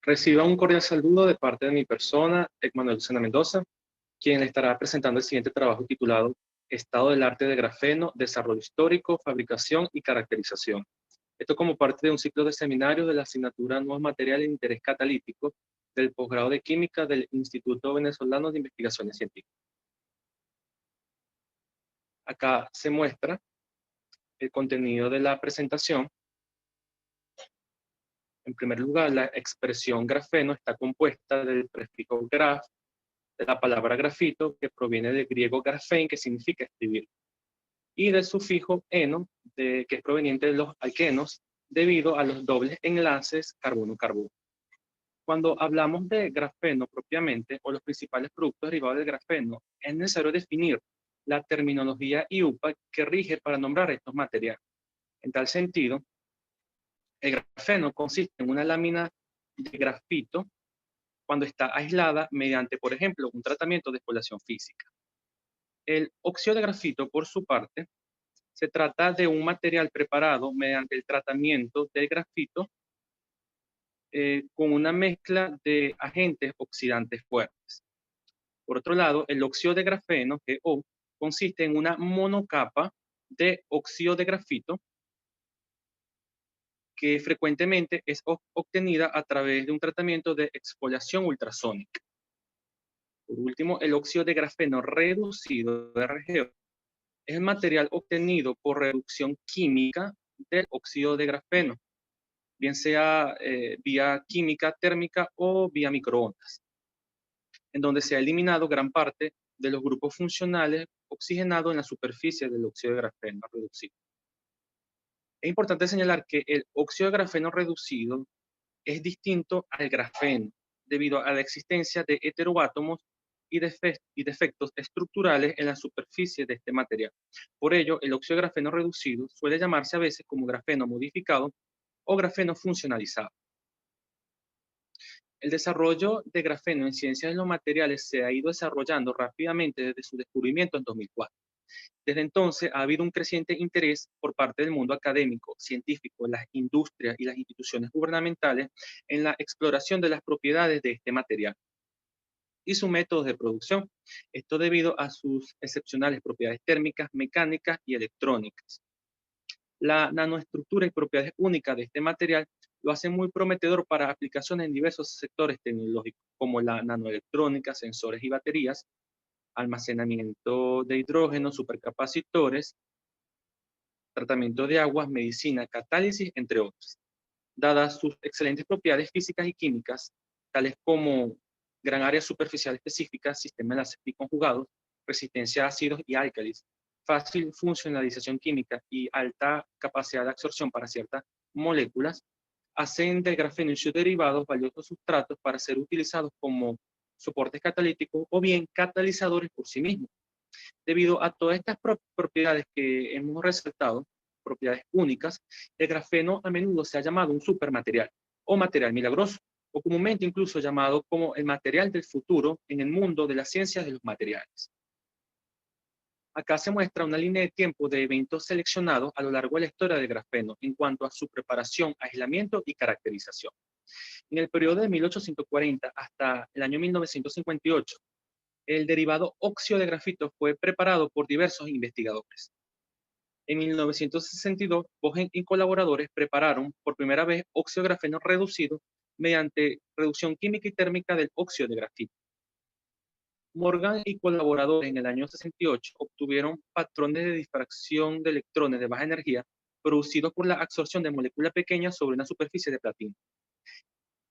Reciba un cordial saludo de parte de mi persona, Ekmanuel Lucena Mendoza, quien le estará presentando el siguiente trabajo titulado Estado del arte de grafeno, desarrollo histórico, fabricación y caracterización. Esto como parte de un ciclo de seminarios de la asignatura Nuevos Materiales de Interés Catalítico del posgrado de Química del Instituto Venezolano de Investigaciones Científicas. Acá se muestra el contenido de la presentación. En primer lugar, la expresión grafeno está compuesta del prefijo graf, de la palabra grafito, que proviene del griego grafein, que significa escribir, y del sufijo eno, que es proveniente de los alquenos, debido a los dobles enlaces carbono-carbono. Cuando hablamos de grafeno propiamente, o los principales productos derivados del grafeno, es necesario definir la terminología IUPAC que rige para nombrar estos materiales. En tal sentido, el grafeno consiste en una lámina de grafito cuando está aislada mediante, por ejemplo, un tratamiento de espolación física. El óxido de grafito, por su parte, se trata de un material preparado mediante el tratamiento del grafito con una mezcla de agentes oxidantes fuertes. Por otro lado, el óxido de grafeno, GO, consiste en una monocapa de óxido de grafito que frecuentemente es obtenida a través de un tratamiento de exfoliación ultrasónica. Por último, el óxido de grafeno reducido, RGO, es el material obtenido por reducción química del óxido de grafeno, bien sea vía química térmica o vía microondas, en donde se ha eliminado gran parte de los grupos funcionales oxigenados en la superficie del óxido de grafeno reducido. Es importante señalar que el óxido de grafeno reducido es distinto al grafeno debido a la existencia de heteroátomos y defectos estructurales en la superficie de este material. Por ello, el óxido de grafeno reducido suele llamarse a veces como grafeno modificado o grafeno funcionalizado. El desarrollo de grafeno en ciencias de los materiales se ha ido desarrollando rápidamente desde su descubrimiento en 2004. Desde entonces ha habido un creciente interés por parte del mundo académico, científico, las industrias y las instituciones gubernamentales en la exploración de las propiedades de este material y sus métodos de producción. Esto debido a sus excepcionales propiedades térmicas, mecánicas y electrónicas. La nanoestructura y propiedades únicas de este material lo hacen muy prometedor para aplicaciones en diversos sectores tecnológicos, como la nanoelectrónica, sensores y baterías, almacenamiento de hidrógeno, supercapacitores, tratamiento de aguas, medicina, catálisis, entre otros. Dadas sus excelentes propiedades físicas y químicas, tales como gran área superficial específica, sistema de enlaces biconjugados, resistencia a ácidos y álcalis, fácil funcionalización química y alta capacidad de absorción para ciertas moléculas, hacen del grafeno y sus derivados valiosos sustratos para ser utilizados como soportes catalíticos o bien catalizadores por sí mismos. Debido a todas estas propiedades que hemos resaltado, propiedades únicas, el grafeno a menudo se ha llamado un supermaterial o material milagroso, o comúnmente incluso llamado como el material del futuro en el mundo de las ciencias de los materiales. Acá se muestra una línea de tiempo de eventos seleccionados a lo largo de la historia del grafeno en cuanto a su preparación, aislamiento y caracterización. En el periodo de 1840 hasta el año 1958, el derivado óxido de grafito fue preparado por diversos investigadores. En 1962, Bogen y colaboradores prepararon por primera vez óxido de grafeno reducido mediante reducción química y térmica del óxido de grafito. Morgan y colaboradores en el año 68 obtuvieron patrones de difracción de electrones de baja energía producidos por la absorción de moléculas pequeñas sobre una superficie de platino.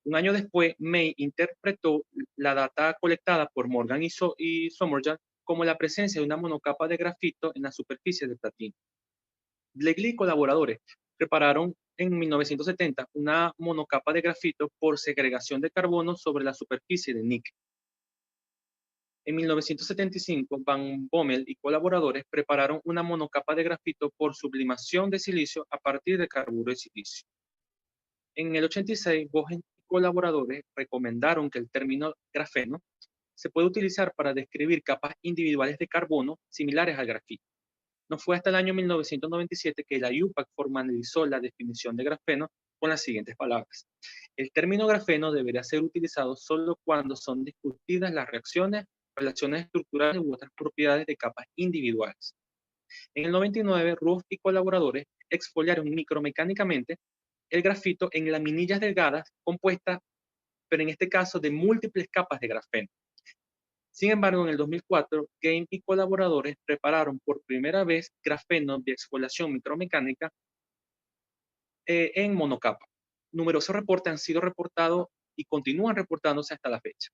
Un año después, May interpretó la data colectada por Morgan y Sommerjad como la presencia de una monocapa de grafito en la superficie de platino. Blakely y colaboradores prepararon en 1970 una monocapa de grafito por segregación de carbono sobre la superficie de níquel. En 1975, Van Bommel y colaboradores prepararon una monocapa de grafito por sublimación de silicio a partir de carburo de silicio. En el 86, Bogen y colaboradores recomendaron que el término grafeno se puede utilizar para describir capas individuales de carbono similares al grafito. No fue hasta el año 1997 que la IUPAC formalizó la definición de grafeno con las siguientes palabras. El término grafeno debería ser utilizado solo cuando son discutidas las reacciones, relaciones estructurales u otras propiedades de capas individuales. En el 99, Ruff y colaboradores exfoliaron micromecánicamente el grafito en laminillas delgadas compuestas, pero en este caso de múltiples capas de grafeno. Sin embargo, en el 2004, Game y colaboradores prepararon por primera vez grafeno de exfoliación micromecánica en monocapa. Numerosos reportes han sido reportados y continúan reportándose hasta la fecha.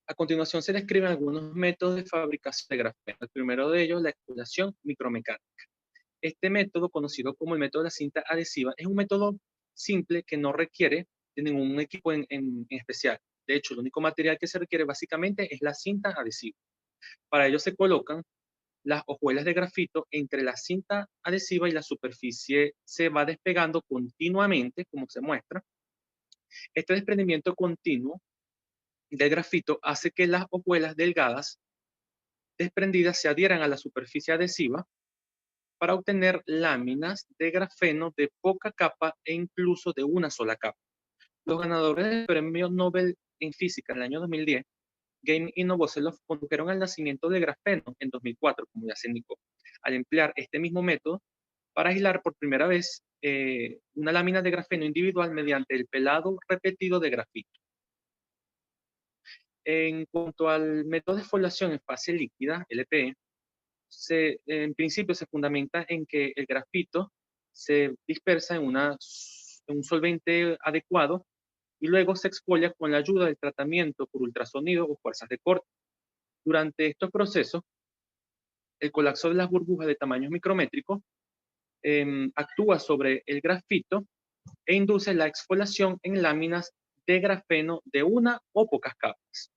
A continuación se describen algunos métodos de fabricación de grafeno. El primero de ellos, la exfoliación micromecánica. Este método, conocido como el método de la cinta adhesiva, es un método simple que no requiere de ningún equipo en especial. De hecho, el único material que se requiere básicamente es la cinta adhesiva. Para ello se colocan las hojuelas de grafito entre la cinta adhesiva y la superficie se va despegando continuamente, como se muestra. Este desprendimiento continuo del grafito hace que las hojuelas delgadas desprendidas se adhieran a la superficie adhesiva para obtener láminas de grafeno de poca capa e incluso de una sola capa. Los ganadores del Premio Nobel en Física en el año 2010, Game y Novoselov, condujeron al nacimiento del grafeno en 2004, como ya se indicó, al emplear este mismo método para aislar por primera vez una lámina de grafeno individual mediante el pelado repetido de grafito. En cuanto al método de exfoliación en fase líquida, LPE, en principio se fundamenta en que el grafito se dispersa en un solvente adecuado y luego se exfolia con la ayuda del tratamiento por ultrasonido o fuerzas de corte. Durante estos procesos, el colapso de las burbujas de tamaños micrométricos actúa sobre el grafito e induce la exfoliación en láminas de grafeno de una o pocas capas.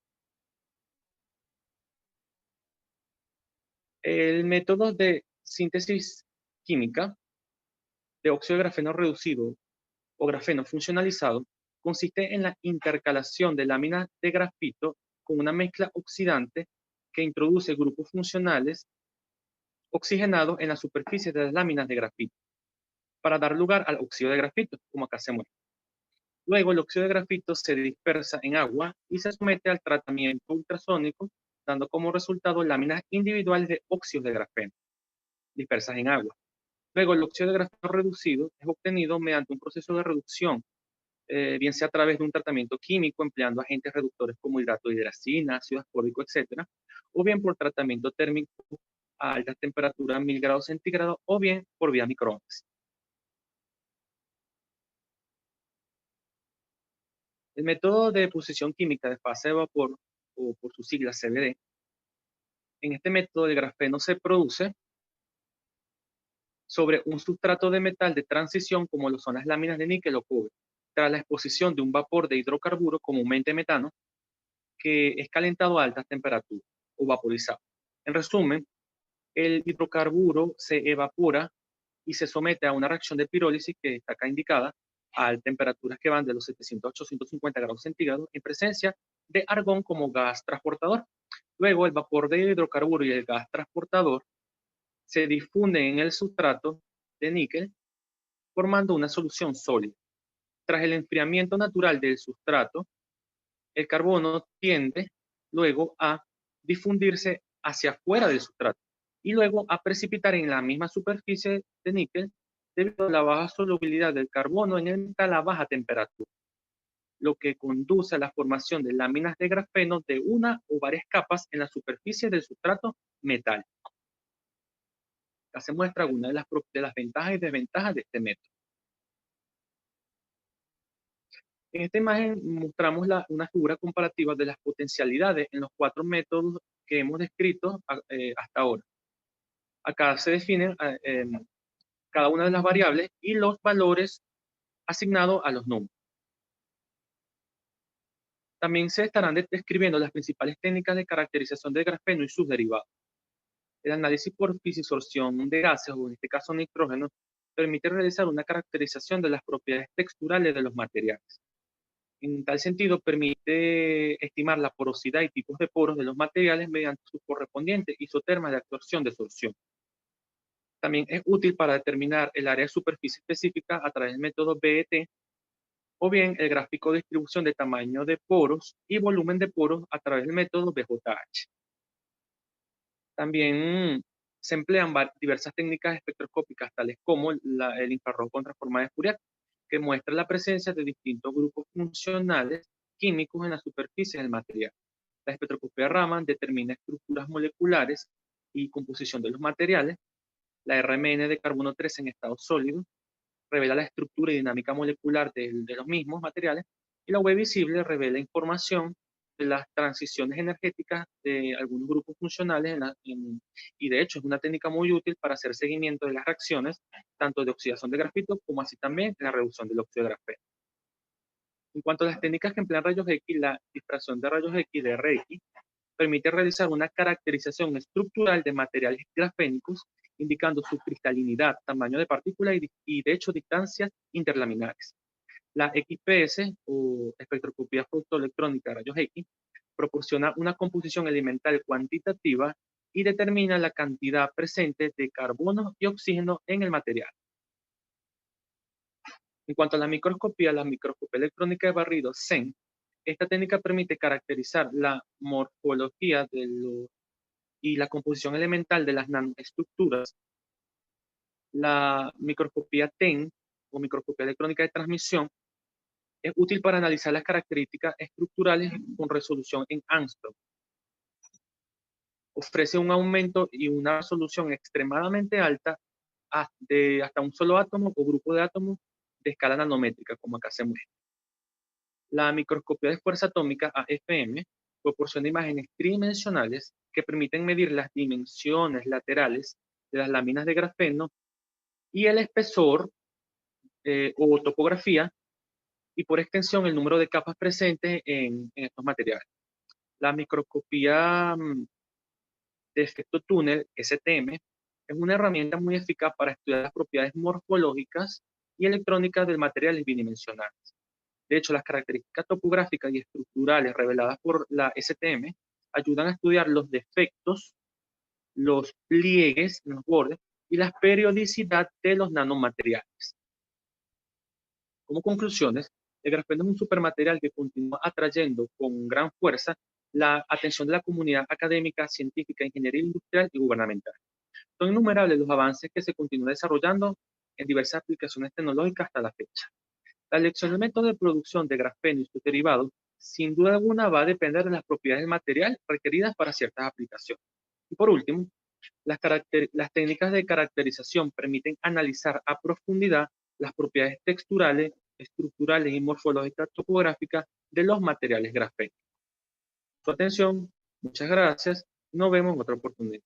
El método de síntesis química de óxido de grafeno reducido o grafeno funcionalizado consiste en la intercalación de láminas de grafito con una mezcla oxidante que introduce grupos funcionales oxigenados en la superficie de las láminas de grafito para dar lugar al óxido de grafito, como acá se muestra. Luego, el óxido de grafito se dispersa en agua y se somete al tratamiento ultrasónico, dando como resultado láminas individuales de óxido de grafeno dispersas en agua. Luego, el óxido de grafeno reducido es obtenido mediante un proceso de reducción, bien sea a través de un tratamiento químico empleando agentes reductores como hidrato de hidracina, ácido ascórbico, etc., o bien por tratamiento térmico a altas temperaturas, 1000 grados centígrados, o bien por vía microondas. El método de deposición química de fase de vapor, o por su sigla CVD, en este método el grafeno se produce sobre un sustrato de metal de transición como lo son las láminas de níquel o cobre, tras la exposición de un vapor de hidrocarburo, comúnmente metano, que es calentado a altas temperaturas o vaporizado. En resumen, el hidrocarburo se evapora y se somete a una reacción de pirólisis que está acá indicada a temperaturas que van de los 700 a 850 grados centígrados en presencia de argón como gas transportador. Luego, el vapor de hidrocarburo y el gas transportador se difunden en el sustrato de níquel formando una solución sólida. Tras el enfriamiento natural del sustrato, el carbono tiende luego a difundirse hacia afuera del sustrato y luego a precipitar en la misma superficie de níquel debido a la baja solubilidad del carbono en el metal a baja temperatura, lo que conduce a la formación de láminas de grafeno de una o varias capas en la superficie del sustrato metálico. Acá se muestra algunas de las ventajas y desventajas de este método. En esta imagen mostramos una figura comparativa de las potencialidades en los 4 métodos que hemos descrito hasta ahora. Acá se definen cada una de las variables y los valores asignados a los números. También se estarán describiendo las principales técnicas de caracterización del grafeno y sus derivados. El análisis por fisiosorción de gases, o en este caso nitrógeno, permite realizar una caracterización de las propiedades texturales de los materiales. En tal sentido, permite estimar la porosidad y tipos de poros de los materiales mediante sus correspondientes isotermas de absorción-desorción. También es útil para determinar el área de superficie específica a través del método BET o bien el gráfico de distribución de tamaño de poros y volumen de poros a través del método BJH. También se emplean diversas técnicas espectroscópicas, tales como el infrarrojo con transformada de Fourier, que muestra la presencia de distintos grupos funcionales químicos en la superficie del material. La espectroscopía Raman determina estructuras moleculares y composición de los materiales. La RMN de carbono 13 en estado sólido revela la estructura y dinámica molecular de los mismos materiales, y la UV visible revela información de las transiciones energéticas de algunos grupos funcionales y de hecho es una técnica muy útil para hacer seguimiento de las reacciones tanto de oxidación de grafito como así también la reducción del óxido de grafeno. En cuanto a las técnicas que emplean rayos X, la difracción de rayos X de RX permite realizar una caracterización estructural de materiales grafénicos, indicando su cristalinidad, tamaño de partícula y de hecho distancias interlaminares. La XPS o espectroscopía fotoelectrónica de rayos X proporciona una composición elemental cuantitativa y determina la cantidad presente de carbono y oxígeno en el material. En cuanto a la microscopía electrónica de barrido SEM, esta técnica permite caracterizar la morfología y la composición elemental de las nanoestructuras. La microscopía TEN o microscopía electrónica de transmisión es útil para analizar las características estructurales con resolución en angstrom. Ofrece un aumento y una resolución extremadamente alta de hasta un solo átomo o grupo de átomos de escala nanométrica, como acá se muestra. La microscopía de fuerza atómica AFM proporciona imágenes tridimensionales que permiten medir las dimensiones laterales de las láminas de grafeno y el espesor o topografía y por extensión el número de capas presentes en estos materiales. La microscopía de efecto túnel, STM, es una herramienta muy eficaz para estudiar las propiedades morfológicas y electrónicas del material bidimensionales. De hecho, las características topográficas y estructurales reveladas por la STM ayudan a estudiar los defectos, los pliegues en los bordes y la periodicidad de los nanomateriales. Como conclusiones, el grafeno es un supermaterial que continúa atrayendo con gran fuerza la atención de la comunidad académica, científica, ingeniería industrial y gubernamental. Son innumerables los avances que se continúan desarrollando en diversas aplicaciones tecnológicas hasta la fecha. La elección del método de producción de grafeno y sus derivados, sin duda alguna, va a depender de las propiedades del material requeridas para ciertas aplicaciones. Y por último, las técnicas de caracterización permiten analizar a profundidad las propiedades texturales, estructurales y morfológicas topográficas de los materiales grafénicos. Su atención, muchas gracias, nos vemos en otra oportunidad.